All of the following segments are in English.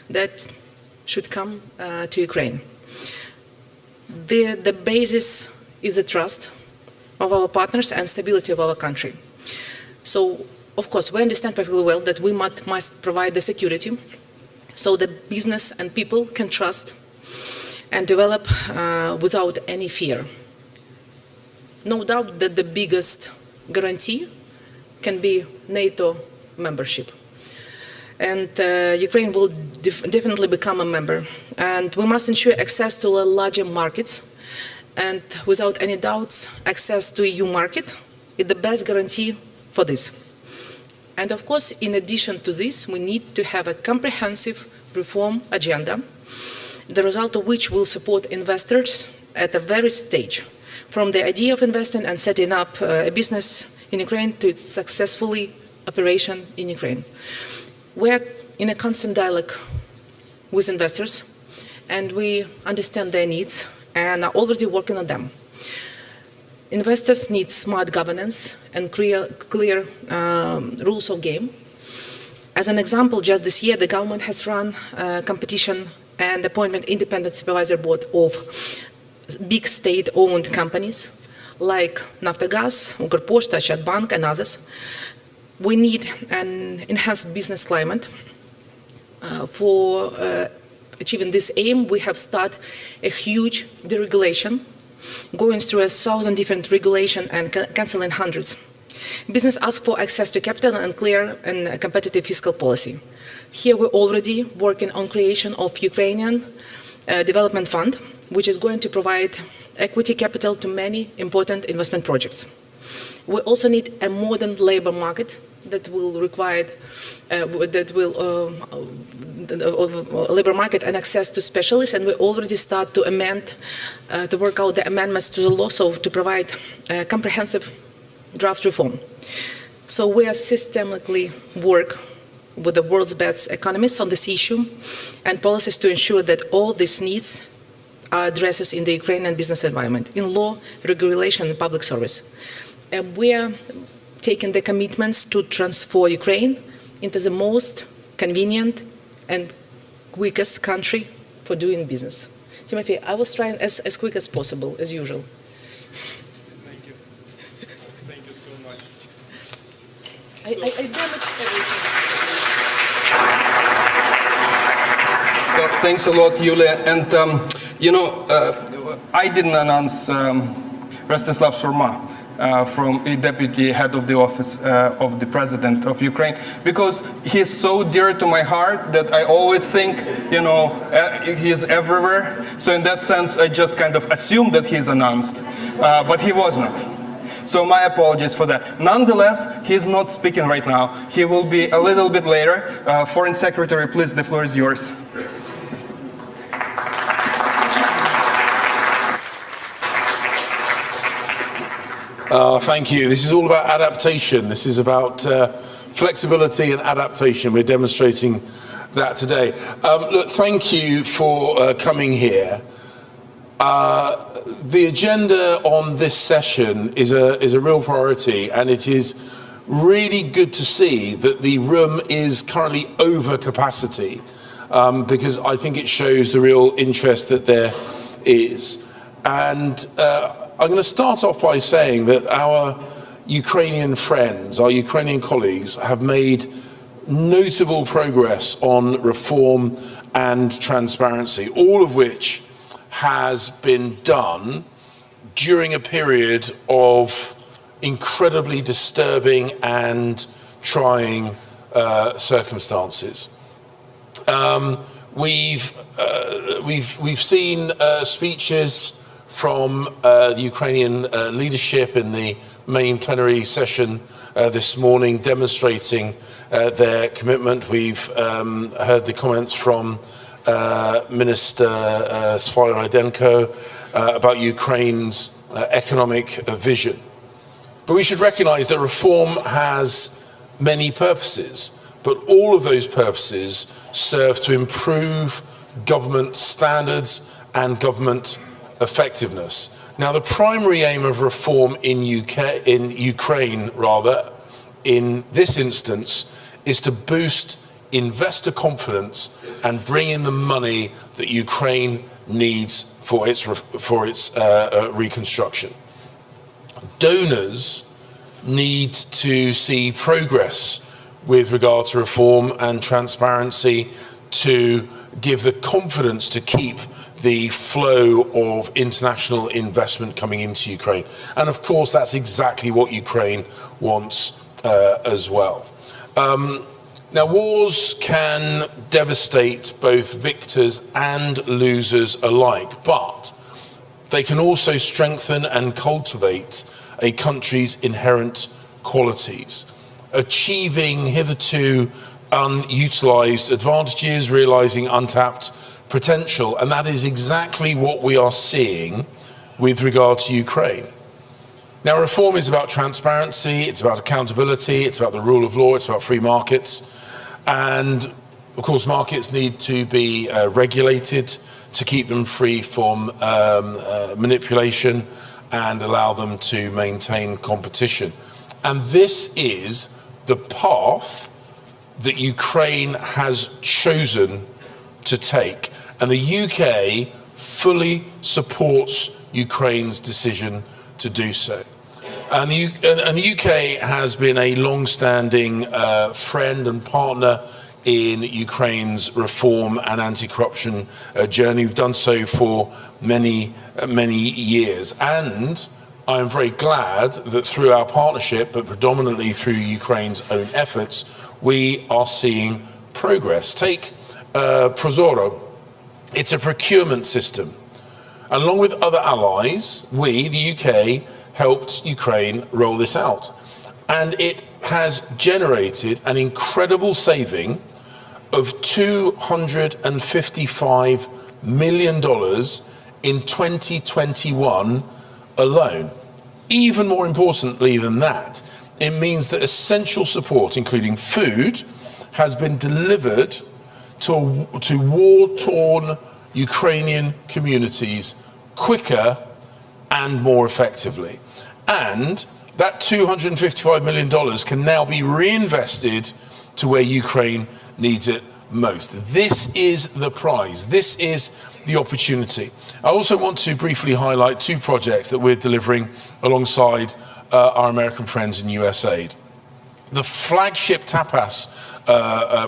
that should come to Ukraine. The basis is the trust of our partners and stability of our country. So, of course, we understand perfectly well that we must provide the security so the business and people can trust and develop without any fear. No doubt that the biggest guarantee can be NATO membership. And Ukraine will definitely become a member. And we must ensure access to larger markets. And without any doubts, access to EU market is the best guarantee for this. And of course, in addition to this, we need to have a comprehensive reform agenda, the result of which will support investors at the very stage, from the idea of investing and setting up a business in Ukraine to its successfully operation in Ukraine. We are in a constant dialogue with investors, and we understand their needs and are already working on them. Investors need smart governance and clear rules of game. As an example, just this year, the government has run a competition and appointed independent supervisory board of big state-owned companies like Naftogaz, Ukrposhta, Chatbank, and others. We need an enhanced business climate. For achieving this aim, we have started a huge deregulation, going through 1,000 different regulations and cancelling hundreds. Business asks for access to capital and clear and competitive fiscal policy. Here we're already working on creation of Ukrainian Development Fund, which is going to provide equity capital to many important investment projects. We also need a modern labor market that will require labor market and access to specialists, and we already start to amend, to work out the amendments to the law, so to provide a comprehensive draft reform. So we are systematically work with the world's best economists on this issue and policies to ensure that all these needs are addressed in the Ukrainian business environment, in law, regulation, and public service. And we are taking the commitments to transform Ukraine into the most convenient and quickest country for doing business. Timothy, I was trying as quick as possible, as usual. Thank you. Thank you so much. I damaged everything. So thanks a lot, Yulia. And I didn't announce Rostislav Shurma from a deputy head of the office of the president of Ukraine, because he is so dear to my heart that I always think, he is everywhere. So in that sense, I just kind of assumed that he's announced, but he was not. So my apologies for that. Nonetheless, he's not speaking right now. He will be a little bit later. Foreign Secretary, please, the floor is yours. Thank you. This is all about adaptation. This is about flexibility and adaptation. We're demonstrating that today. Look, thank you for coming here. The agenda on this session is a real priority, and it is really good to see that the room is currently over capacity, because I think it shows the real interest that there is. And I'm going to start off by saying that our Ukrainian friends, our Ukrainian colleagues, have made notable progress on reform and transparency, all of which has been done during a period of incredibly disturbing and trying circumstances. We've seen speeches from the Ukrainian leadership in the main plenary session this morning, demonstrating their commitment. We've heard the comments from Minister Svaridenko about Ukraine's economic vision. But we should recognize that reform has many purposes, but all of those purposes serve to improve government standards and government effectiveness. Now, the primary aim of reform in Ukraine, in this instance, is to boost investor confidence and bring in the money that Ukraine needs for its reconstruction. Donors need to see progress with regard to reform and transparency to give the confidence to keep the flow of international investment coming into Ukraine. And of course, that's exactly what Ukraine wants as well. Now, wars can devastate both victors and losers alike, but they can also strengthen and cultivate a country's inherent qualities, achieving hitherto unutilized advantages, realizing untapped potential, and that is exactly what we are seeing with regard to Ukraine. Now, reform is about transparency, it's about accountability, it's about the rule of law, it's about free markets, and of course markets need to be regulated to keep them free from manipulation and allow them to maintain competition. And this is the path that Ukraine has chosen to take. And the UK fully supports Ukraine's decision to do so. And the UK has been a long-standing friend and partner in Ukraine's reform and anti-corruption journey. We've done so for many years. And I'm very glad that through our partnership, but predominantly through Ukraine's own efforts, we are seeing progress. Take Prozoro. It's a procurement system. Along with other allies, we, the UK, helped Ukraine roll this out. And it has generated an incredible saving of $255 million in 2021 alone. Even more importantly than that, it means that essential support, including food, has been delivered to war-torn Ukrainian communities quicker and more effectively. And that $255 million can now be reinvested to where Ukraine needs it most. This is the prize. This is the opportunity. I also want to briefly highlight two projects that we're delivering alongside our American friends in USAID. The flagship TAPAS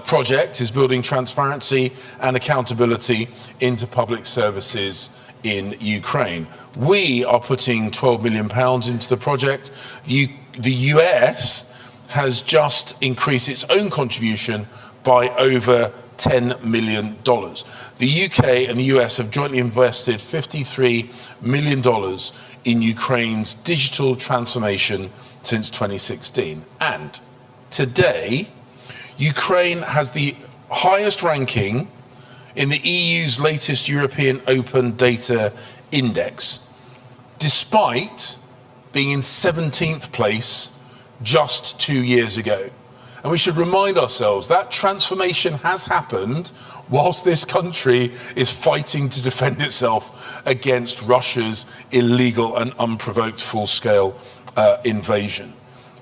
project is building transparency and accountability into public services in Ukraine. We are putting £12 million into the project. The US has just increased its own contribution by over $10 million. The UK and the US have jointly invested $53 million in Ukraine's digital transformation since 2016. And today, Ukraine has the highest ranking in the EU's latest European Open Data Index, despite being in 17th place just 2 years ago. And we should remind ourselves that transformation has happened whilst this country is fighting to defend itself against Russia's illegal and unprovoked full-scale invasion.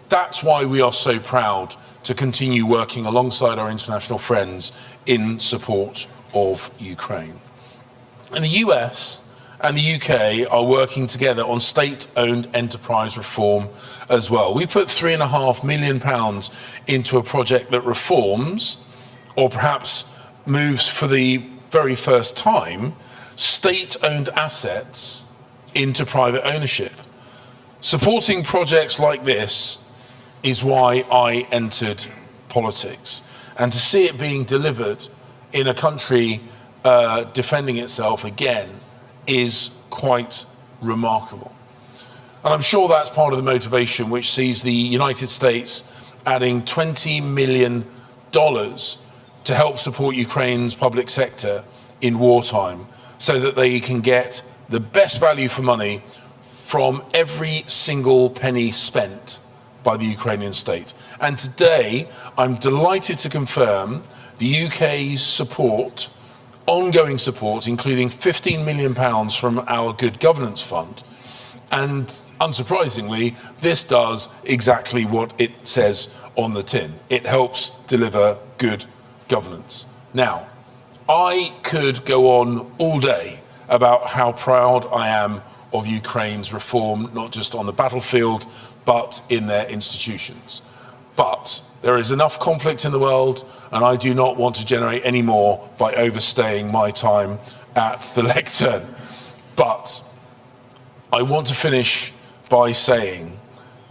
That's why we are so proud to continue working alongside our international friends in support of Ukraine. And the US and the UK are working together on state-owned enterprise reform as well. We put £3.5 million into a project that reforms, or perhaps moves for the very first time, state-owned assets into private ownership. Supporting projects like this is why I entered politics. And to see it being delivered in a country defending itself again is quite remarkable. And I'm sure that's part of the motivation which sees the United States adding $20 million to help support Ukraine's public sector in wartime so that they can get the best value for money from every single penny spent by the Ukrainian state. And today, I'm delighted to confirm the UK's support, ongoing support, including £15 million from our Good Governance Fund. And unsurprisingly, this does exactly what it says on the tin. It helps deliver good governance. Now, I could go on all day about how proud I am of Ukraine's reform, not just on the battlefield, but in their institutions. But there is enough conflict in the world, and I do not want to generate any more by overstaying my time at the lectern. But I want to finish by saying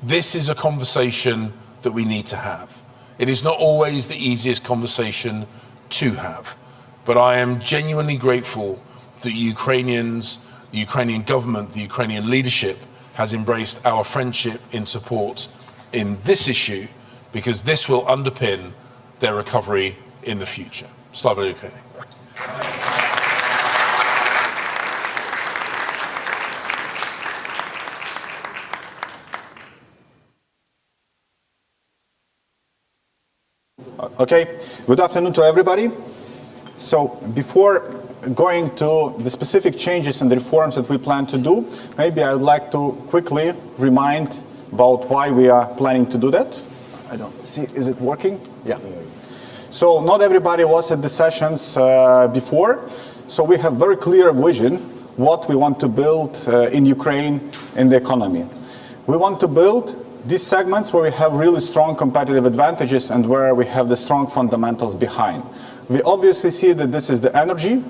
this is a conversation that we need to have. It is not always the easiest conversation to have, but I am genuinely grateful that Ukrainians, the Ukrainian government, the Ukrainian leadership has embraced our friendship in support in this issue, because this will underpin their recovery in the future. Slava Ukraini. Okay, good afternoon to everybody. So before going to the specific changes and the reforms that we plan to do, maybe I would like to quickly remind about why we are planning to do that. I don't see, is it working? Yeah. So not everybody was at the sessions before, so we have very clear vision what we want to build in Ukraine in the economy. We want to build these segments where we have really strong competitive advantages and where we have the strong fundamentals behind. We obviously see that this is the energy,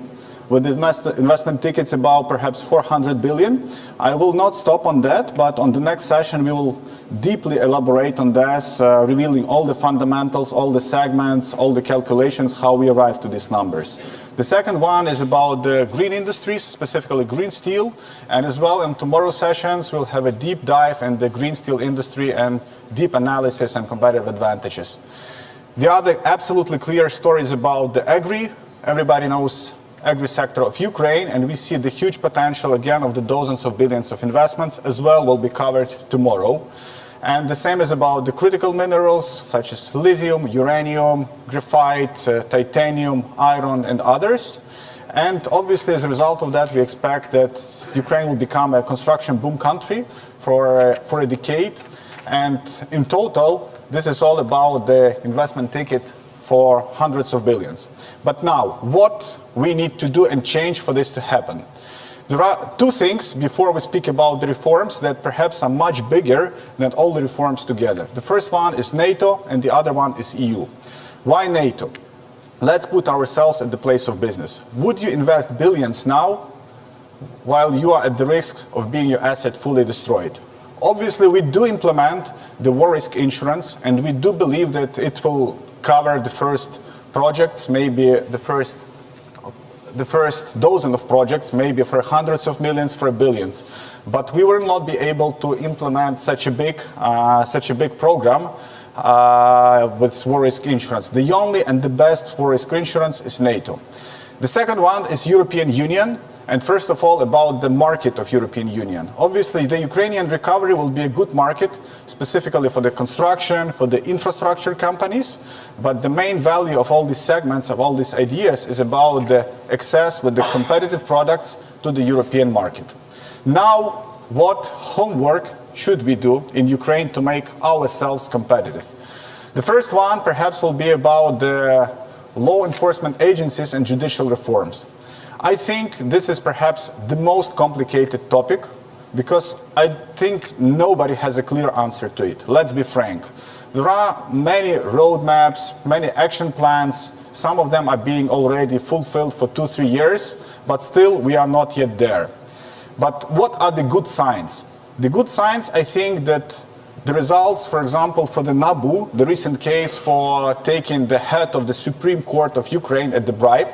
with the investment tickets about perhaps 400 billion. I will not stop on that, but on the next session we will deeply elaborate on this, revealing all the fundamentals, all the segments, all the calculations, how we arrived to these numbers. The second one is about the green industries, specifically green steel, and as well in tomorrow's sessions we'll have a deep dive in the green steel industry and deep analysis and competitive advantages. The other absolutely clear story is about the agri. Everybody knows agri sector of Ukraine, and we see the huge potential again of the dozens of billions of investments as well will be covered tomorrow. And the same is about the critical minerals such as lithium, uranium, graphite, titanium, iron and others. And obviously as a result of that we expect that Ukraine will become a construction boom country for a decade. And in total this is all about the investment ticket for hundreds of billions. But now, what we need to do and change for this to happen? There are two things before we speak about the reforms that perhaps are much bigger than all the reforms together. The first one is NATO and the other one is EU. Why NATO? Let's put ourselves at the place of business. Would you invest billions now while you are at the risk of being your asset fully destroyed? Obviously, we do implement the war risk insurance, and we do believe that it will cover the first projects, maybe the first dozen of projects, maybe for hundreds of millions, for billions. But we will not be able to implement such a big program with war risk insurance. The only and the best war risk insurance is NATO. The second one is European Union. And first of all, about the market of European Union. Obviously, the Ukrainian recovery will be a good market, specifically for the construction, for the infrastructure companies. But the main value of all these segments, of all these ideas, is about the access with the competitive products to the European market. Now, what homework should we do in Ukraine to make ourselves competitive? The first one, perhaps, will be about the law enforcement agencies and judicial reforms. I think this is perhaps the most complicated topic because I think nobody has a clear answer to it. Let's be frank. There are many roadmaps, many action plans. Some of them are being already fulfilled for 2-3 years, but still we are not yet there. But what are the good signs? The good signs, I think that the results, for example, for the NABU, the recent case for taking the head of the Supreme Court of Ukraine at the bribe,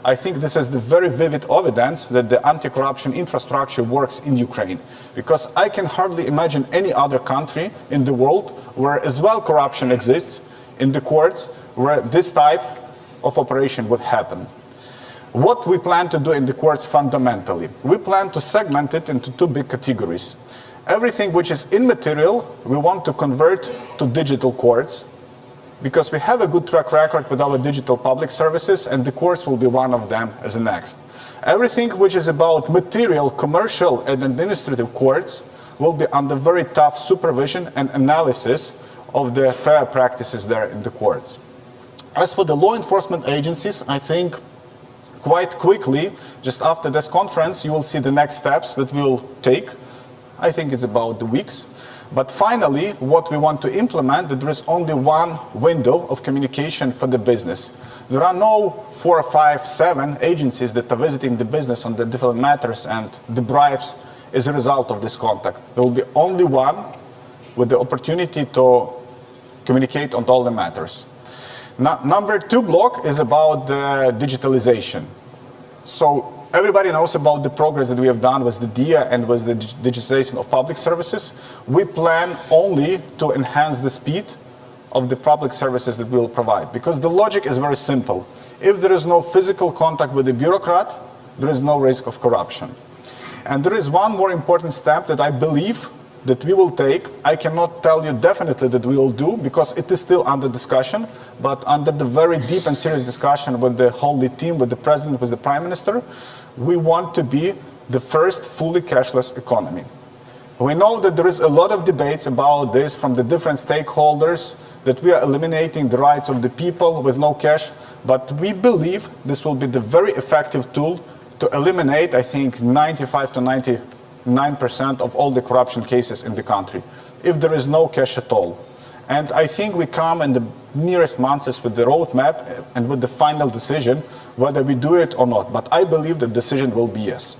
I think this is the very vivid evidence that the anti-corruption infrastructure works in Ukraine. Because I can hardly imagine any other country in the world where as well corruption exists in the courts, where this type of operation would happen. What we plan to do in the courts fundamentally? We plan to segment it into two big categories. Everything which is immaterial, we want to convert to digital courts, because we have a good track record with our digital public services, and the courts will be one of them as the next. Everything which is about material, commercial, and administrative courts will be under very tough supervision and analysis of the fair practices there in the courts. As for the law enforcement agencies, I think quite quickly, just after this conference, you will see the next steps that we will take. I think it's about the weeks. But finally, what we want to implement, that there is only one window of communication for the business. There are no 4, 5, 7 agencies that are visiting the business on the different matters and the bribes as a result of this contact. There will be only one with the opportunity to communicate on all the matters. Number 2 block is about the digitalization. So everybody knows about the progress that we have done with the DIA and with the digitization of public services. We plan only to enhance the speed of the public services that we will provide, because the logic is very simple. If there is no physical contact with the bureaucrat, there is no risk of corruption. And there is one more important step that I believe that we will take. I cannot tell you definitely that we will do, because it is still under discussion, but under the very deep and serious discussion with the whole team, with the president, with the prime minister, we want to be the first fully cashless economy. We know that there is a lot of debates about this from the different stakeholders, that we are eliminating the rights of the people with no cash, but we believe this will be the very effective tool to eliminate, I think, 95 to 99% of all the corruption cases in the country, if there is no cash at all. And I think we come in the nearest months with the roadmap and with the final decision whether we do it or not. But I believe the decision will be yes.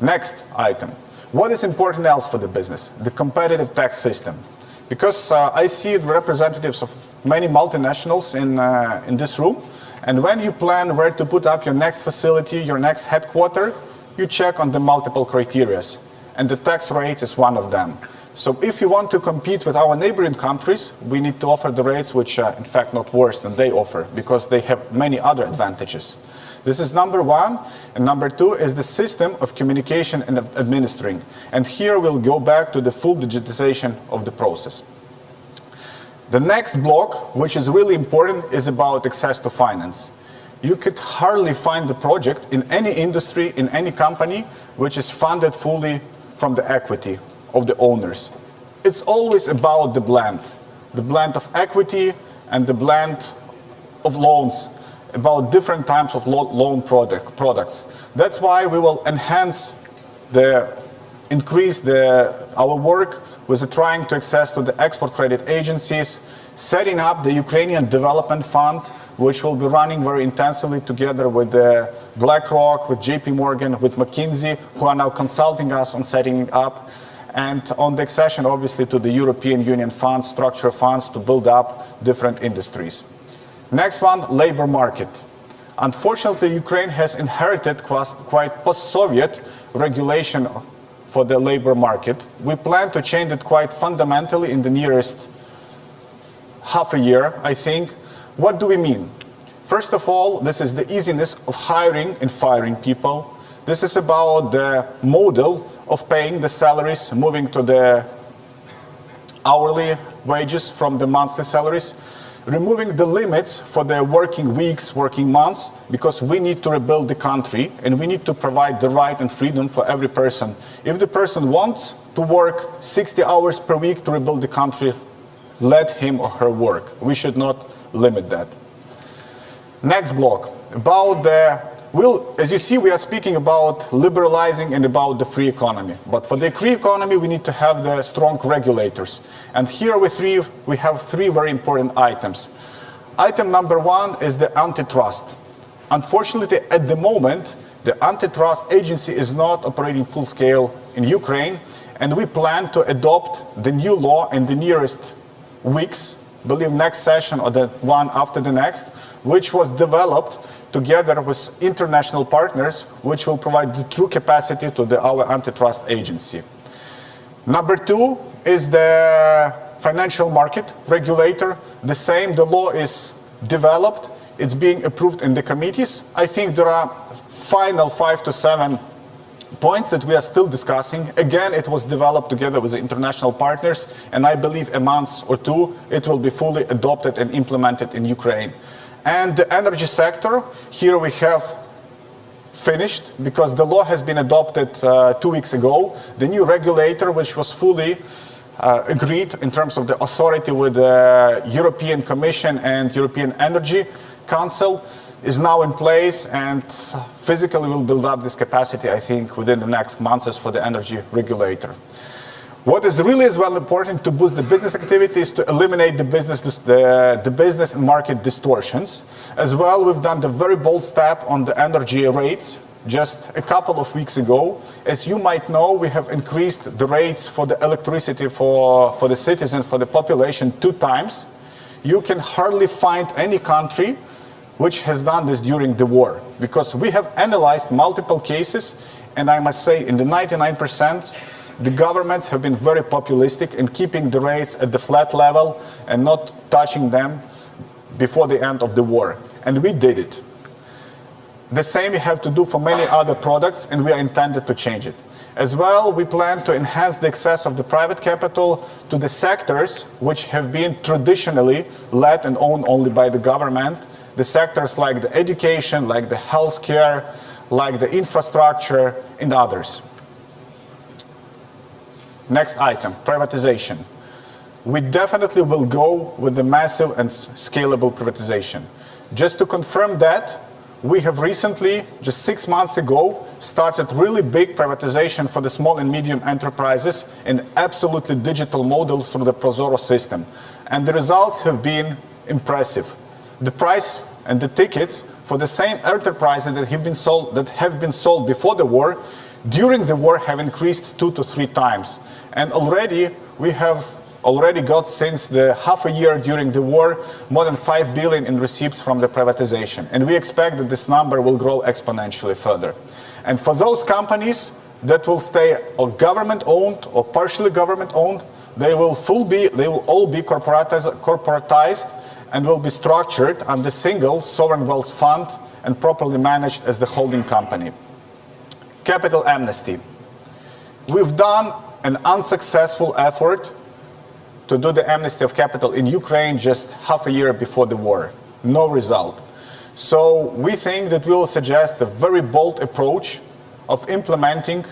Next item. What is important else for the business? The competitive tax system. Because I see the representatives of many multinationals in this room, and when you plan where to put up your next facility, your next headquarter, you check on the multiple criteria, and the tax rates is one of them. So if you want to compete with our neighboring countries, we need to offer the rates which are in fact not worse than they offer, because they have many other advantages. This is number 1, and number 2 is the system of communication and administering. And here we'll go back to the full digitization of the process. The next block, which is really important, is about access to finance. You could hardly find a project in any industry, in any company, which is funded fully from the equity of the owners. It's always about the blend of equity and the blend of loans, about different types of loan products. That's why we will increase our work with trying to access to the export credit agencies, setting up the Ukrainian Development Fund, which will be running very intensively together with BlackRock, with JP Morgan, with McKinsey, who are now consulting us on setting it up, and on the accession, obviously, to the European Union funds, structural funds, to build up different industries. Next one, labor market. Unfortunately, Ukraine has inherited quite post-Soviet regulation for the labor market. We plan to change it quite fundamentally in the nearest half a year, I think. What do we mean? First of all, this is the easiness of hiring and firing people. This is about the model of paying the salaries, moving to the hourly wages from the monthly salaries, removing the limits for the working weeks, working months, because we need to rebuild the country and we need to provide the right and freedom for every person. If the person wants to work 60 hours per week to rebuild the country, let him or her work. We should not limit that. Next block, about as you see, we are speaking about liberalizing and about the free economy. But for the free economy, we need to have the strong regulators. And here we have 3 very important items. Item number 1 is the antitrust. Unfortunately, at the moment, the antitrust agency is not operating full scale in Ukraine, and we plan to adopt the new law in the nearest weeks, I believe next session or the one after the next, which was developed together with international partners, which will provide the true capacity to our antitrust agency. Number 2 is the financial market regulator. The law is developed, it's being approved in the committees. I think there are final 5 to 7 points that we are still discussing. Again, it was developed together with the international partners, and I believe a month or 2, it will be fully adopted and implemented in Ukraine. And the energy sector, here we have finished, because the law has been adopted 2 weeks ago. The new regulator, which was fully agreed in terms of the authority with the European Commission and European Energy Council is now in place, and physically will build up this capacity, I think, within the next months for the energy regulator. What is really as well important to boost the business activities, to eliminate the business and market distortions. As well, we've done the very bold step on the energy rates just a couple of weeks ago. As you might know, we have increased the rates for the electricity for the citizens, for the population 2 times. You can hardly find any country which has done this during the war, because we have analyzed multiple cases, and I must say in the 99%, the governments have been very populistic in keeping the rates at the flat level and not touching them before the end of the war. And we did it. The same we have to do for many other products, and we are intended to change it. As well, we plan to enhance the access of the private capital to the sectors which have been traditionally led and owned only by the government. The sectors like the education, like the healthcare, like the infrastructure, and others. Next item, privatization. We definitely will go with the massive and scalable privatization. Just to confirm that, we have recently, just 6 months ago, started really big privatization for the small and medium enterprises in absolutely digital model through the Prozoro system. And the results have been impressive. The price and the tickets for the same enterprises that have been sold before the war, during the war have increased 2 to 3 times. And already we have got, since the half a year during the war, more than 5 billion in receipts from the privatization. And we expect that this number will grow exponentially further. And for those companies that will stay or government-owned or partially government-owned, they will all be corporatized and will be structured under single sovereign wealth fund and properly managed as the holding company. Capital amnesty. We've done an unsuccessful effort to do the amnesty of capital in Ukraine just half a year before the war. No result. So we think that we will suggest a very bold approach of implementing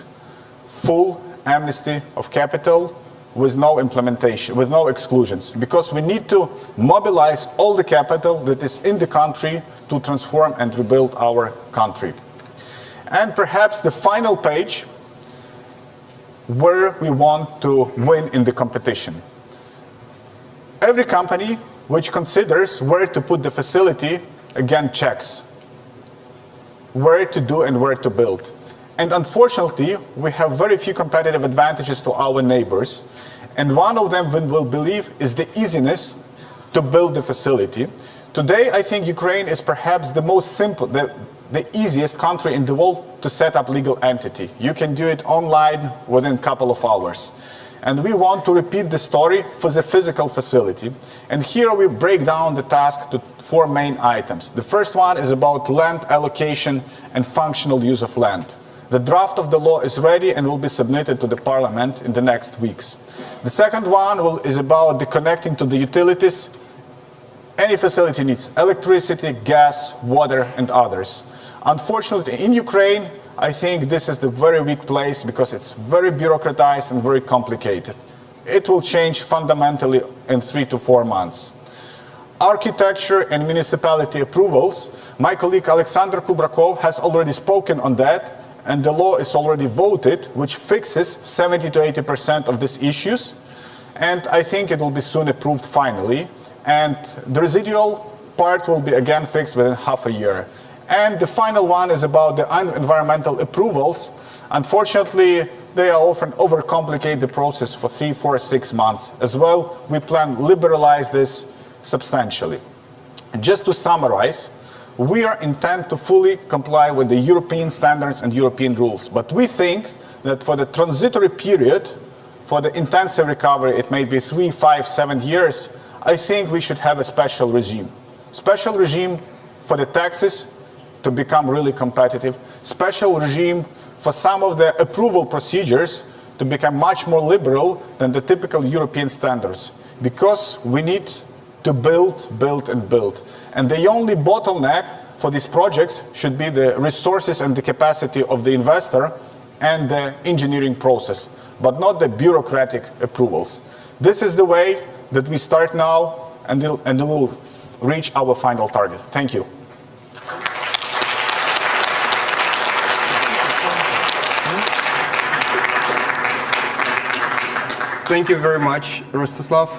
full amnesty of capital with no implementation, with no exclusions, because we need to mobilize all the capital that is in the country to transform and rebuild our country. And perhaps the final page, where we want to win in the competition. Every company which considers where to put the facility, again, checks where to do and where to build. And unfortunately, we have very few competitive advantages to our neighbors. And one of them, we will believe, is the easiness to build the facility. Today, I think Ukraine is perhaps the most simple, the easiest country in the world to set up legal entity. You can do it online within a couple of hours. And we want to repeat the story for the physical facility. And here we break down the task to 4 main items. The first one is about land allocation and functional use of land. The draft of the law is ready and will be submitted to the parliament in the next weeks. The second one is about the connecting to the utilities. Any facility needs electricity, gas, water, and others. Unfortunately, in Ukraine, I think this is the very weak place because it's very bureaucratized and very complicated. It will change fundamentally in 3 to 4 months. Architecture and municipality approvals. My colleague Alexander Kubrakov has already spoken on that, and the law is already voted, which fixes 70 to 80% of these issues. And I think it will be soon approved finally. And the residual part will be again fixed within half a year. And the final one is about the environmental approvals. Unfortunately, they are often overcomplicate the process for 3, 4, 6 months. As well, we plan to liberalize this substantially. And just to summarize, we are intent to fully comply with the European standards and European rules. But we think that for the transitory period, for the intensive recovery, it may be 3, 5, 7 years, I think we should have a special regime. Special regime for the taxes to become really competitive. Special regime for some of the approval procedures to become much more liberal than the typical European standards. Because we need to build, build, and build. And the only bottleneck for these projects should be the resources and the capacity of the investor and the engineering process, but not the bureaucratic approvals. This is the way that we start now, and we'll reach our final target. Thank you. Thank you very much, Rostislav.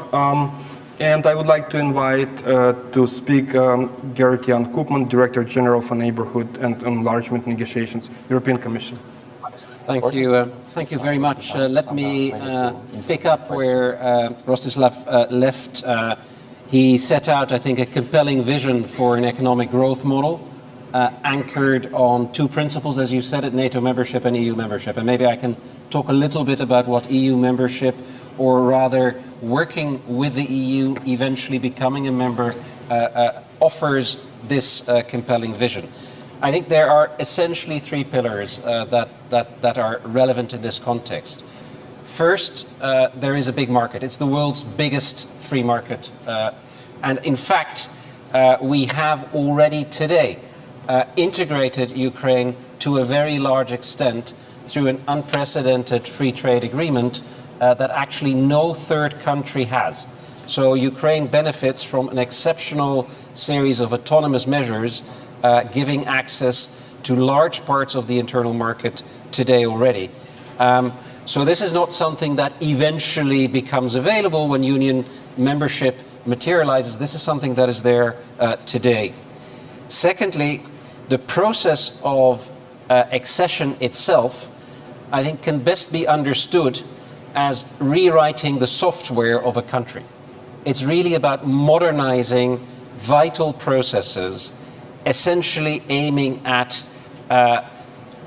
And I would like to invite to speak Gerrit-Jan Koopman, Director General for Neighborhood and Enlargement Negotiations, European Commission. Thank you. Thank you very much. Let me pick up where Rostislav left. He set out, I think, a compelling vision for an economic growth model anchored on two principles, as you said it, NATO membership and EU membership. And maybe I can talk a little bit about what EU membership, or rather working with the EU, eventually becoming a member, offers this compelling vision. I think there are essentially three pillars that are relevant in this context. First, there is a big market. It's the world's biggest free market. And in fact, we have already today integrated Ukraine to a very large extent through an unprecedented free trade agreement that actually no third country has. So Ukraine benefits from an exceptional series of autonomous measures giving access to large parts of the internal market today already. So this is not something that eventually becomes available when union membership materializes. This is something that is there today. Secondly, the process of accession itself, I think, can best be understood as rewriting the software of a country. It's really about modernizing vital processes, essentially aiming at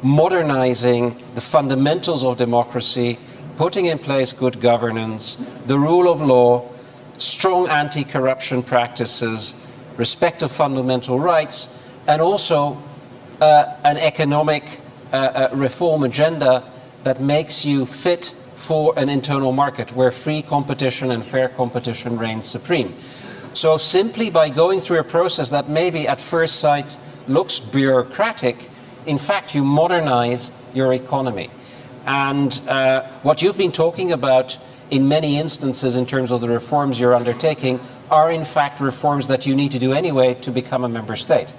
modernizing the fundamentals of democracy, putting in place good governance, the rule of law, strong anti-corruption practices, respect of fundamental rights, and also an economic reform agenda that makes you fit for an internal market where free competition and fair competition reigns supreme. So simply by going through a process that maybe at first sight looks bureaucratic, in fact you modernize your economy. And what you've been talking about in many instances in terms of the reforms you're undertaking are in fact reforms that you need to do anyway to become a member state.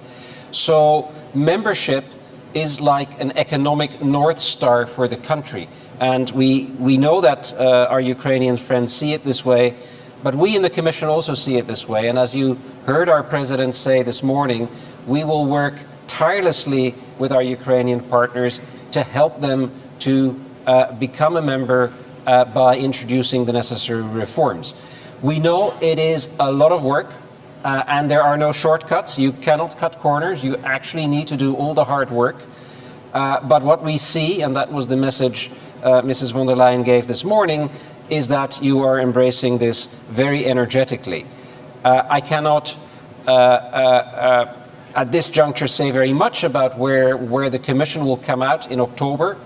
So membership is like an economic North Star for the country. And we know that our Ukrainian friends see it this way, but we in the Commission also see it this way. And as you heard our President say this morning, we will work tirelessly with our Ukrainian partners to help them to become a member by introducing the necessary reforms. We know it is a lot of work and there are no shortcuts. You cannot cut corners. You actually need to do all the hard work. But what we see, and that was the message Mrs. von der Leyen gave this morning, is that you are embracing this very energetically. I cannot, at this juncture, say very much about where the Commission will come out in October,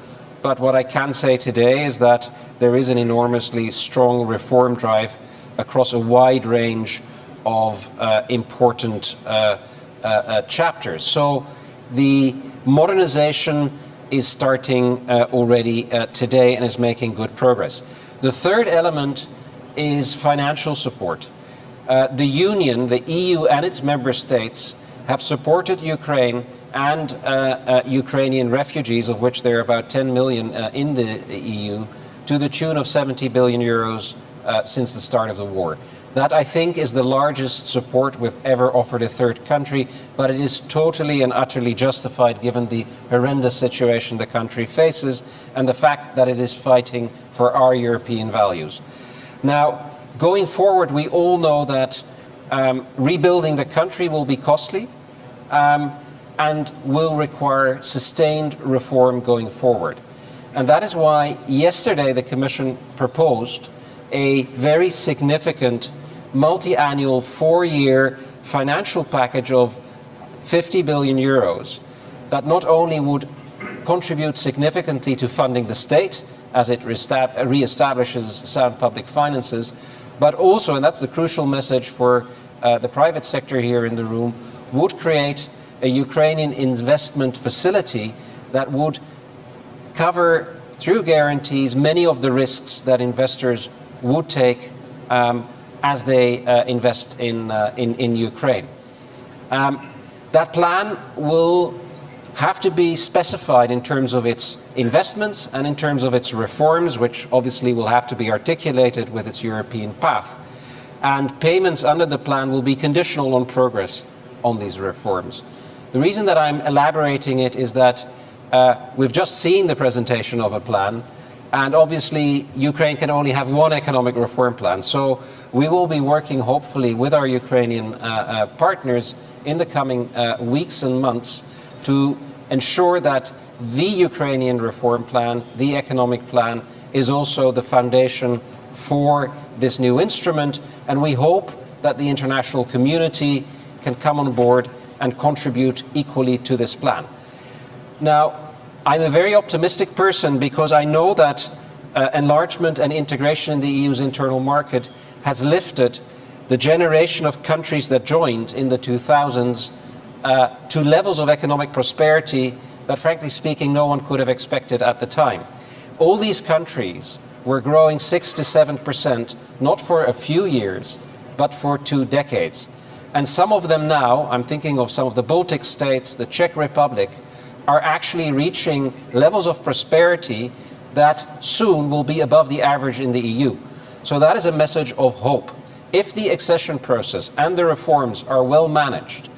but what I can say today is that there is an enormously strong reform drive across a wide range of important chapters. So the modernization is starting already today and is making good progress. The third element is financial support. The Union, the EU and its member states have supported Ukraine and Ukrainian refugees, of which there are about 10 million in the EU, to the tune of 70 billion euros since the start of the war. That, I think, is the largest support we've ever offered a third country, but it is totally and utterly justified given the horrendous situation the country faces and the fact that it is fighting for our European values. Now, going forward, we all know that rebuilding the country will be costly and will require sustained reform going forward. And that is why yesterday the Commission proposed a very significant multi-annual 4-year financial package of 50 billion euros that not only would contribute significantly to funding the state as it reestablishes sound public finances, but also, and that's the crucial message for the private sector here in the room, would create a Ukrainian investment facility that would cover, through guarantees, many of the risks that investors would take as they invest in Ukraine. That plan will have to be specified in terms of its investments and in terms of its reforms, which obviously will have to be articulated with its European path. And payments under the plan will be conditional on progress on these reforms. The reason that I'm elaborating it is that we've just seen the presentation of a plan, and obviously Ukraine can only have one economic reform plan. So we will be working hopefully with our Ukrainian partners in the coming weeks and months to ensure that the Ukrainian reform plan, the economic plan, is also the foundation for this new instrument. And we hope that the international community can come on board and contribute equally to this plan. Now, I'm a very optimistic person because I know that enlargement and integration in the EU's internal market has lifted the generation of countries that joined in the 2000s to levels of economic prosperity that, frankly speaking, no one could have expected at the time. All these countries were growing 6 to 7%, not for a few years, but for 2 decades. And some of them now, I'm thinking of some of the Baltic states, the Czech Republic, are actually reaching levels of prosperity that soon will be above the average in the EU. So that is a message of hope. If the accession process and the reforms are well managed,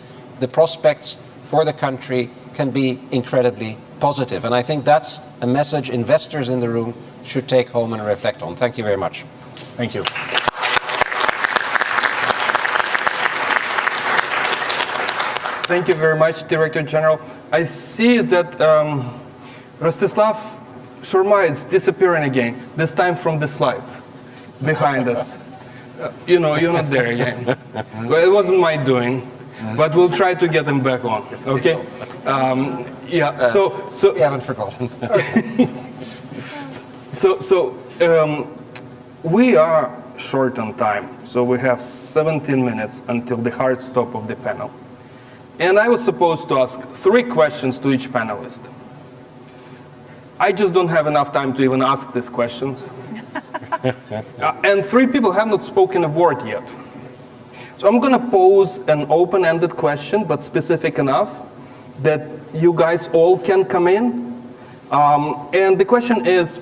the prospects for the country can be incredibly positive. And I think that's a message investors in the room should take home and reflect on. Thank you very much. Thank you. Thank you very much, Director General. I see that Rostislav Shurma is disappearing again, this time from the slides behind us. You're not there again. Well, it wasn't my doing, but we'll try to get him back on, okay? We haven't forgotten. We are short on time, so we have 17 minutes until the hard stop of the panel. And I was supposed to ask 3 questions to each panelist. I just don't have enough time to even ask these questions. And 3 people have not spoken a word yet. So I'm going to pose an open-ended question, but specific enough that you guys all can come in. And the question is,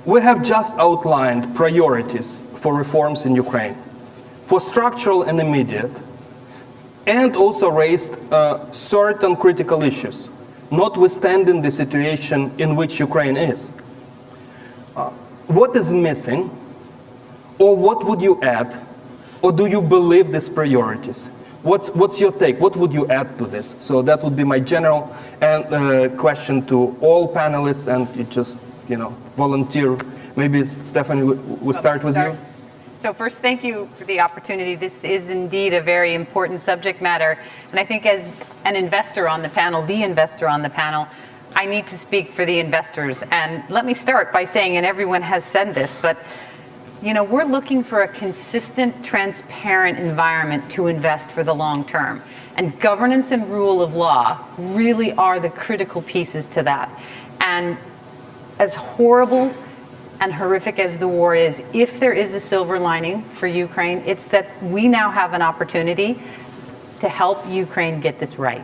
we have just outlined priorities for reforms in Ukraine, for structural and immediate, and also raised certain critical issues, notwithstanding the situation in which Ukraine is. What is missing, or what would you add, or do you believe these priorities? What's your take? What would you add to this? So that would be my general question to all panelists, and you just, volunteer. Maybe Stephanie, we'll start with you. So first, thank you for the opportunity. This is indeed a very important subject matter. And I think as an investor on the panel, I need to speak for the investors. And let me start by saying, and everyone has said this, but we're looking for a consistent, transparent environment to invest for the long term. And governance and rule of law really are the critical pieces to that. And as horrible and horrific as the war is, if there is a silver lining for Ukraine, it's that we now have an opportunity to help Ukraine get this right.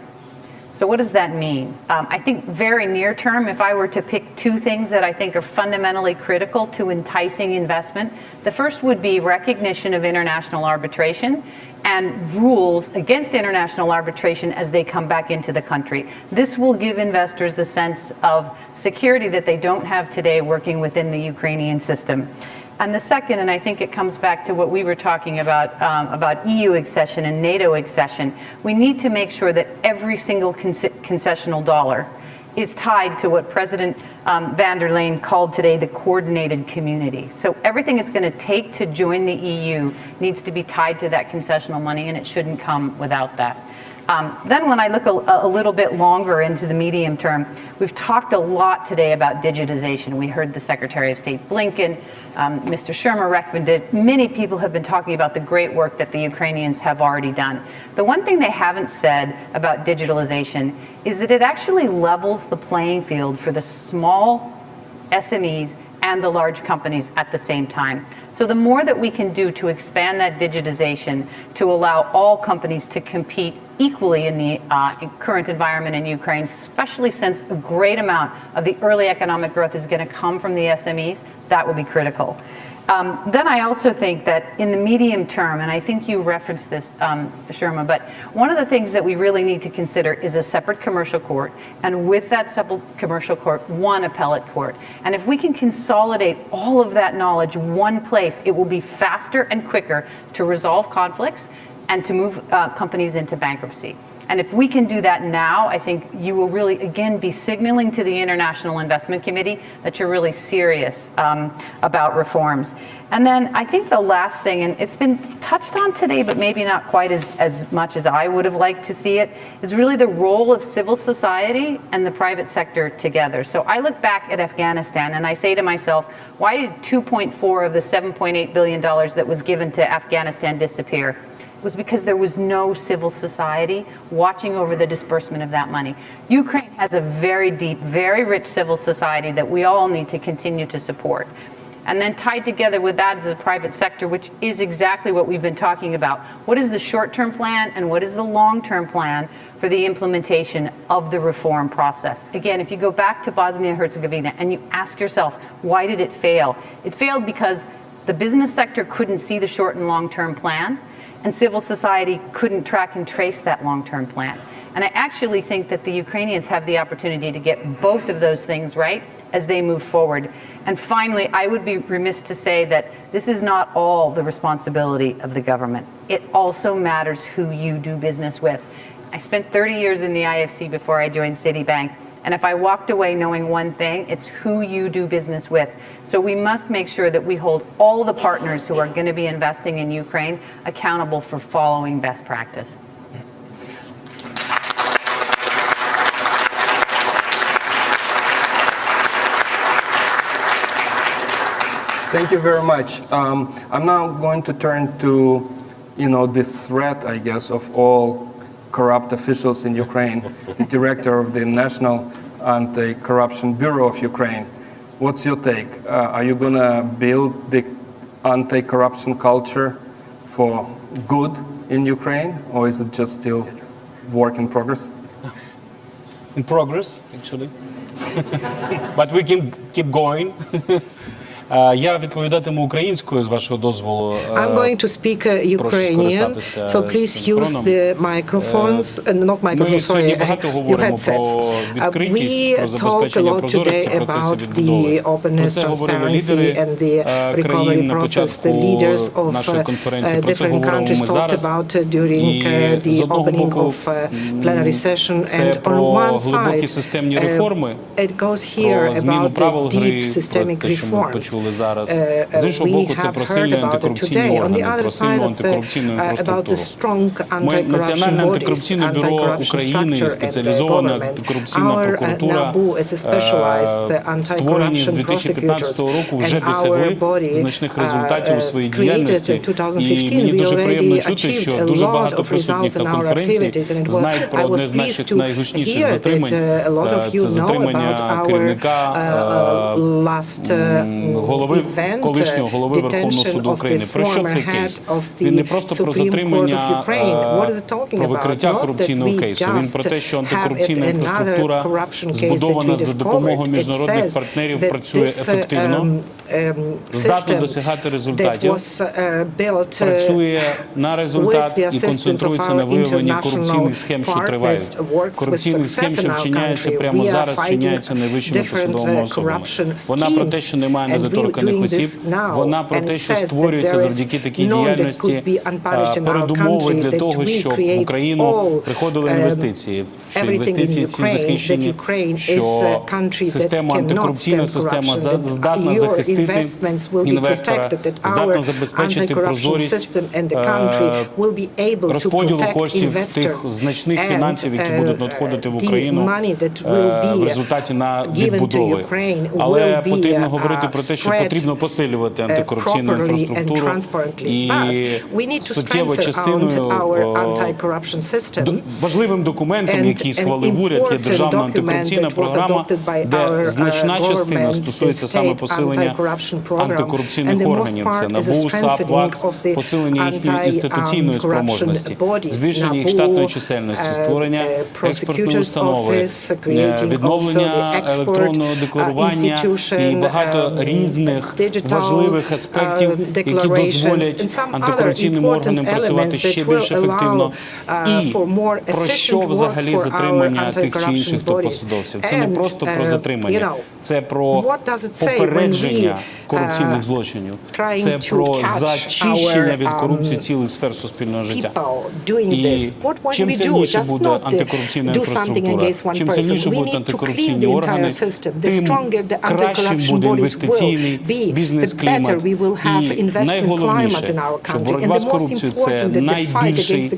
So what does that mean? I think very near term, if I were to pick 2 things that I think are fundamentally critical to enticing investment, the first would be recognition of international arbitration and rules against international arbitration as they come back into the country. This will give investors a sense of security that they don't have today working within the Ukrainian system. And the second, and I think it comes back to what we were talking about EU accession and NATO accession, we need to make sure that every single concessional dollar is tied to what President van der Leyen called today the coordinated community. So everything it's going to take to join the EU needs to be tied to that concessional money, and it shouldn't come without that. Then when I look a little bit longer into the medium term, we've talked a lot today about digitization. We heard the Secretary of State Blinken, Mr. Shermer recommended. Many people have been talking about the great work that the Ukrainians have already done. The one thing they haven't said about digitalization is that it actually levels the playing field for the small SMEs and the large companies at the same time. So the more that we can do to expand that digitization to allow all companies to compete equally in the current environment in Ukraine, especially since a great amount of the early economic growth is going to come from the SMEs, that will be critical. Then I also think that in the medium term, and I think you referenced this, Sharma, but one of the things that we really need to consider is a separate commercial court, and with that separate commercial court, one appellate court. And if we can consolidate all of that knowledge in one place, it will be faster and quicker to resolve conflicts and to move companies into bankruptcy. And if we can do that now, I think you will really, again, be signaling to the International Investment Committee that you're really serious about reforms. And then I think the last thing, and it's been touched on today, but maybe not quite as much as I would have liked to see it, is really the role of civil society and the private sector together. So I look back at Afghanistan and I say to myself, why did 2.4 of the $7.8 billion that was given to Afghanistan disappear? Was because there was no civil society watching over the disbursement of that money. Ukraine has a very deep, very rich civil society that we all need to continue to support. And then tied together with that is the private sector, which is exactly what we've been talking about. What is the short-term plan and what is the long-term plan for the implementation of the reform process? Again, if you go back to Bosnia-Herzegovina and you ask yourself, why did it fail? It failed because the business sector couldn't see the short and long-term plan, and civil society couldn't track and trace that long-term plan. And I actually think that the Ukrainians have the opportunity to get both of those things right as they move forward. And finally, I would be remiss to say that this is not all the responsibility of the government. It also matters who you do business with. I spent 30 years in the IFC before I joined Citibank. And if I walked away knowing one thing, it's who you do business with. So we must make sure that we hold all the partners who are going to be investing in Ukraine accountable for following best practice. Thank you very much. I'm now going to turn to, this threat, I guess, of all corrupt officials in Ukraine, the director of the National Anti-Corruption Bureau of Ukraine. What's your take? Are you going to build the anti-corruption culture for good in Ukraine, or is it just still work in progress? In progress, actually. But we can keep going. Я відповідатиму українською, з вашого дозволу. I'm going to speak Ukrainian, so please use the microphones, not microphones, sorry, your headsets. We talk a lot today about the openness, transparency, and the recovery process. The leaders of different countries talked about during the opening of plenary session. And on one side, it goes here about the deep systemic reforms. З іншого боку, це про сильні антикорупційні органи, про сильну антикорупційну інфраструктуру. Національне антикорупційне бюро України, спеціалізована антикорупційна прокуратура, створені з 2015 року, вже досягли значних результатів у своїй діяльності. І мені дуже приємно чути, що дуже багато присутніх на конференції знають про одне з наших найгучніших затримань. Це затримання керівника колишнього голови Верховного суду України. Про що цей кейс? Він не просто про затримання, про викриття корупційного кейсу. Він про те, що антикорупційна інфраструктура, збудована за допомогою міжнародних партнерів, працює ефективно, здатна досягати результатів, працює на результат і концентрується на виявленні корупційних схем, що тривають. Корупційних схем, що вчиняються прямо зараз, вчиняються найвищими посадовими особами. Вона про те, що немає недоторканих осіб, вона про те, що створюється завдяки такій діяльності передумови для того, щоб в Україну приходили інвестиції, що інвестиції ці захищені, що система, антикорупційна система здатна захистити інвестора, здатна забезпечити прозорість розподілу коштів тих значних фінансів, які будуть надходити в Україну в результаті на відбудови. Але потрібно говорити про те, що потрібно посилювати антикорупційну інфраструктуру і суттєвою частиною, важливим документом, який схвалив уряд, є державна антикорупційна програма, де значна частина стосується саме посилення антикорупційних органів. Це НАБУ, САП, ВАКС, посилення їхньої інституційної спроможності, збільшення їх штатної чисельності, створення експертної установи, відновлення електронного декларування і багато різних важливих аспектів, які дозволять антикорупційним органам працювати ще більш ефективно. І про що взагалі затримання тих чи інших топ-посадовців? Це не просто про затримання, це про попередження корупційних злочинів, це про зачищення від корупції цілих сфер суспільного життя. І чим сильніше буде антикорупційна інфраструктура, чим сильніше будуть антикорупційні органи, тим кращим буде інвестиційний бізнес-клімат. І найголовніше, що боротьба з корупцією – це найбільший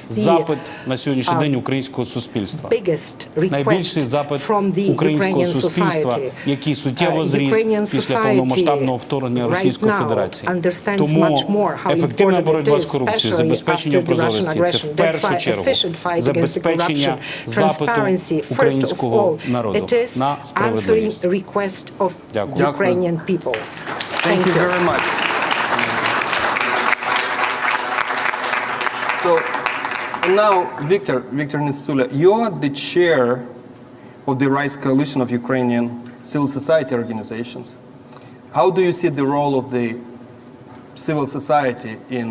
запит на сьогоднішній день українського суспільства. Найбільший запит українського суспільства, який суттєво зріс після повномасштабного вторгнення Російської Федерації. Тому ефективна боротьба з корупцією, забезпечення прозорості – це в першу чергу забезпечення запиту українського народу на справедливість. Дякую. Thank you very much. So now, Victor Nistula, you're the chair of the RISE Coalition of Ukrainian civil society organizations. How do you see the role of the civil society in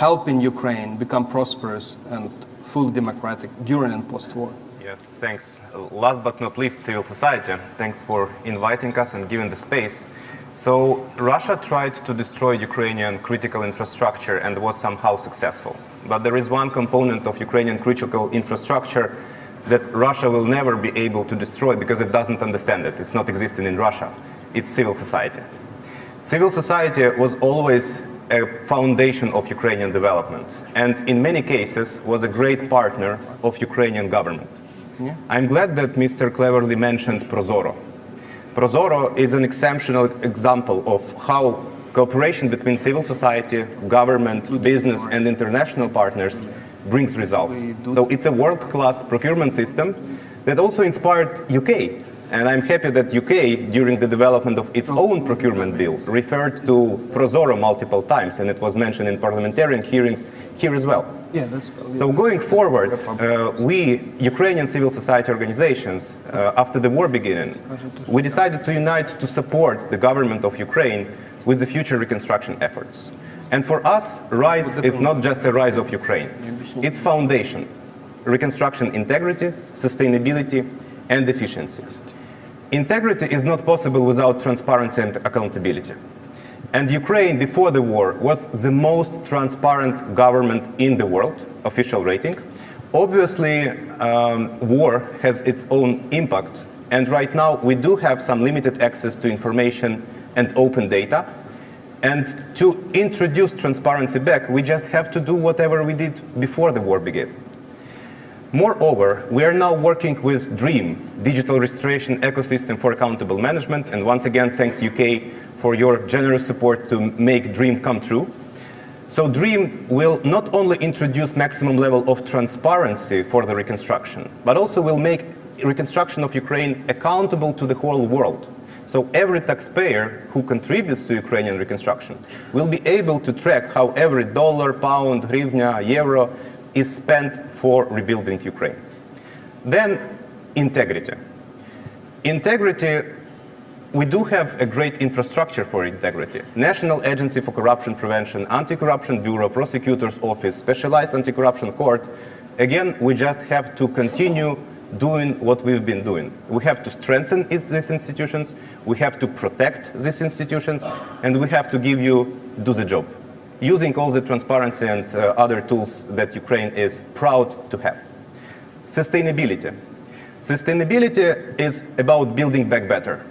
helping Ukraine become prosperous and fully democratic during and post-war? Yes, thanks. Last but not least, civil society. Thanks for inviting us and giving the space. So Russia tried to destroy Ukrainian critical infrastructure and was somehow successful. But there is one component of Ukrainian critical infrastructure that Russia will never be able to destroy because it doesn't understand it. It's not existing in Russia. It's civil society. Civil society was always a foundation of Ukrainian development and in many cases was a great partner of Ukrainian government. I'm glad that Mr. Cleverly mentioned Prozoro. Prozoro is an exceptional example of how cooperation between civil society, government, business and international partners brings results. So it's a world-class procurement system that also inspired UK. And I'm happy that UK, during the development of its own procurement bill, referred to Prozoro multiple times, and it was mentioned in parliamentarian hearings here as well. Yeah, that's so going forward, we, Ukrainian civil society organizations, after the war beginning, we decided to unite to support the government of Ukraine with the future reconstruction efforts. And for us, RISE is not just a rise of Ukraine. It's foundation, reconstruction integrity, sustainability, and efficiency. Integrity is not possible without transparency and accountability. And Ukraine, before the war, was the most transparent government in the world, official rating. Obviously, war has its own impact. And right now, we do have some limited access to information and open data. And to introduce transparency back, we just have to do whatever we did before the war began. Moreover, we are now working with DREAM, Digital Registration Ecosystem for Accountable Management, and once again, thanks UK for your generous support to make DREAM come true. So DREAM will not only introduce maximum level of transparency for the reconstruction, but also will make reconstruction of Ukraine accountable to the whole world. So every taxpayer who contributes to Ukrainian reconstruction will be able to track how every dollar, pound, hryvnia, euro is spent for rebuilding Ukraine. Then, integrity. Integrity, we do have a great infrastructure for integrity. National Agency for Corruption Prevention, Anti-Corruption Bureau, Prosecutor's Office, Specialized Anti-Corruption Court. Again, we just have to continue doing what we've been doing. We have to strengthen these institutions, we have to protect these institutions, and we have to give you, do the job, using all the transparency and other tools that Ukraine is proud to have. Sustainability. Sustainability is about building back better.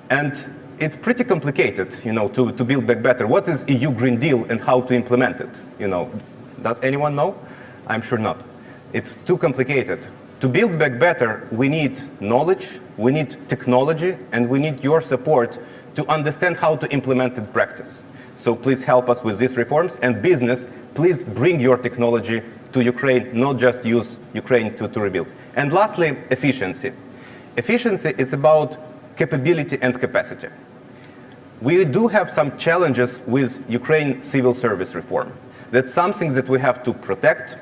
And it's pretty complicated, to build back better. What is EU Green Deal and how to implement it? Does anyone know? I'm sure not. It's too complicated. To build back better, we need knowledge, we need technology, and we need your support to understand how to implement it in practice. So please help us with these reforms, and business, please bring your technology to Ukraine, not just use Ukraine to rebuild. And lastly, efficiency. Efficiency is about capability and capacity. We do have some challenges with Ukraine civil service reform. That's something that we have to protect,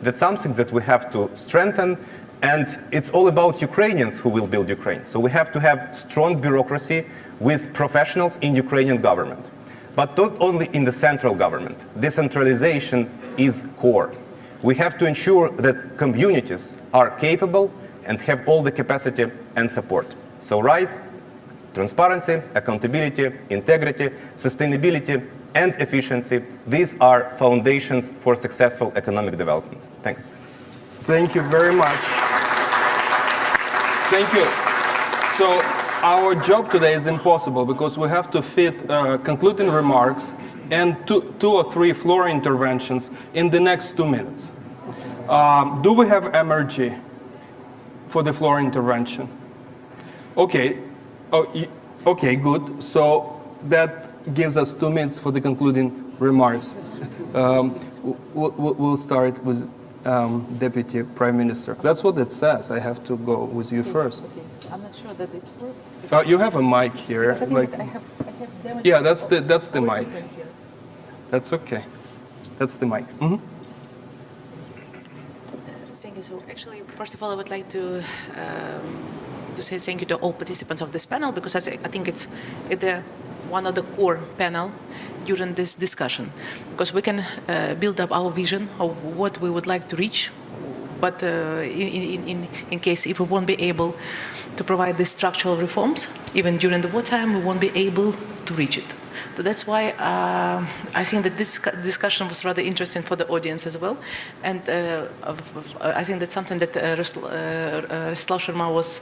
that's something that we have to strengthen, and it's all about Ukrainians who will build Ukraine. So we have to have strong bureaucracy with professionals in Ukrainian government. But not only in the central government. Decentralization is core. We have to ensure that communities are capable and have all the capacity and support. So RISE, transparency, accountability, integrity, sustainability, and efficiency, these are foundations for successful economic development. Thanks. Thank you very much. Thank you. So our job today is impossible because we have to fit concluding remarks and two or three floor interventions in the next 2 minutes. Do we have energy for the floor intervention? Okay. Okay, good. So that gives us 2 minutes for the concluding remarks. We'll start with Deputy Prime Minister. That's what it says. I have to go with you first. Okay. I'm not sure that it works. You have a mic here. Yes, I think I have damage. Yeah, that's the mic. That's okay. That's the mic. Mm-hmm. Thank you. So actually, first of all, I would like to say thank you to all participants of this panel, because I think it's one of the core panel during this discussion, because we can build up our vision of what we would like to reach, but in case if we won't be able to provide these structural reforms, even during the wartime, we won't be able to reach it. So that's why I think that this discussion was rather interesting for the audience as well, and I think that's something that Rastislav Sharma was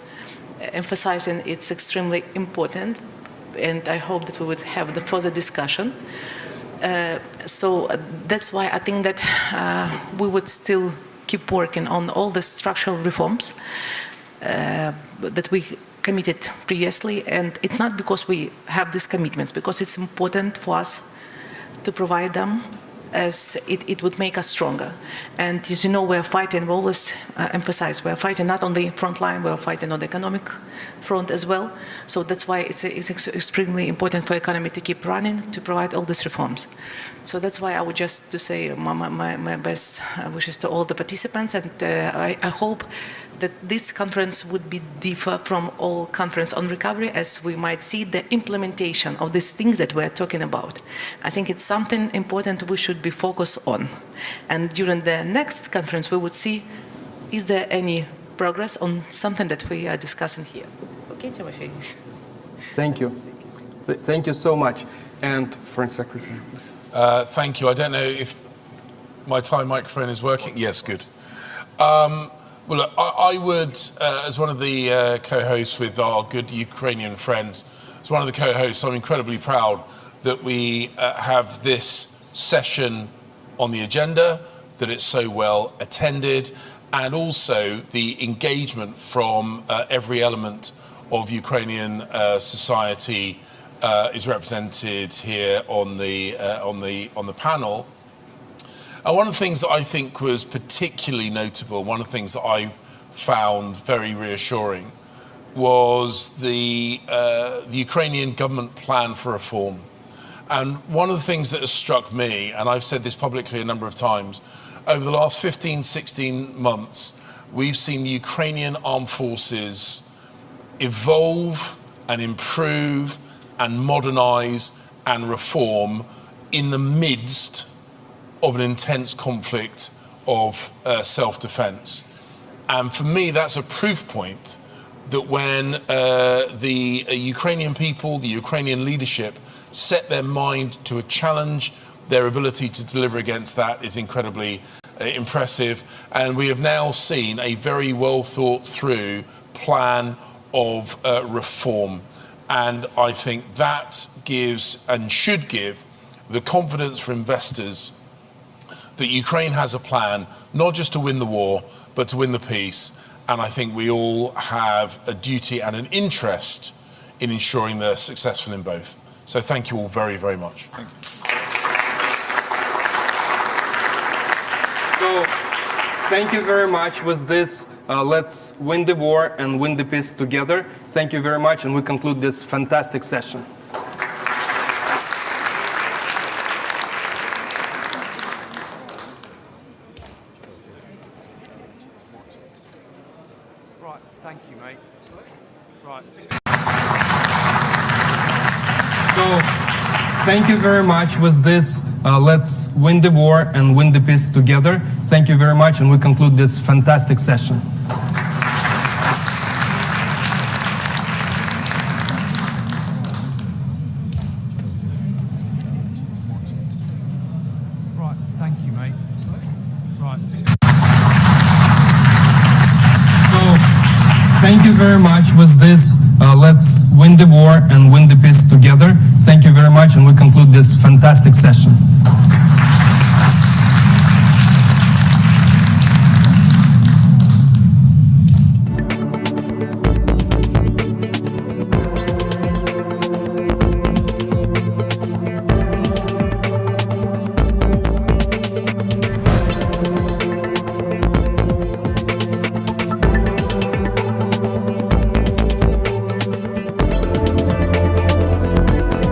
emphasizing. It's extremely important, and I hope that we would have the further discussion. So that's why I think that we would still keep working on all the structural reforms that we committed previously, and it's not because we have these commitments, because it's important for us to provide them, as it would make us stronger. And as you know, we are fighting, we always emphasize, we are fighting not on the front line, we are fighting on the economic front as well. So that's why it's extremely important for economy to keep running, to provide all these reforms. So that's why I would just to say my best wishes to all the participants, and I hope that this conference would be different from all conference on recovery, as we might see the implementation of these things that we're talking about. I think it's something important we should be focused on. And during the next conference, we would see, is there any progress on something that we are discussing here? Okay, Timothy. Thank you. Thank you so much. And Foreign Secretary, please. Thank you. I don't know if my Thai microphone is working. Yes, good. Well, look, I would, as one of the co-hosts with our good Ukrainian friends, as one of the co-hosts, I'm incredibly proud that we have this session on the agenda, that it's so well attended, and also the engagement from every element of Ukrainian society is represented here on the panel. And one of the things that I think was particularly notable, one of the things that I found very reassuring, was the Ukrainian government plan for reform. And one of the things that has struck me, and I've said this publicly a number of times, over the last 15, 16 months, we've seen the Ukrainian armed forces evolve and improve and modernize and reform in the midst of an intense conflict of self-defense. And for me, that's a proof point that when the Ukrainian people, the Ukrainian leadership, set their mind to a challenge, their ability to deliver against that is incredibly impressive. And we have now seen a very well thought through plan of reform. And I think that gives and should give the confidence for investors that Ukraine has a plan, not just to win the war, but to win the peace. and I think we all have a duty and an interest in ensuring they're successful in both. So thank you all very, very much. Thank you. So, thank you very much. With this, let's win the war and win the peace together. Thank you very much, and we conclude this fantastic session. Right, thank you, mate. Right. So, thank you very much. With this, let's win the war and win the peace together. Thank you very much, and we conclude this fantastic session. Right, thank you, mate. Right. So, thank you very much. With this, let's win the war and win the peace together. Thank you very much, and we conclude this fantastic session.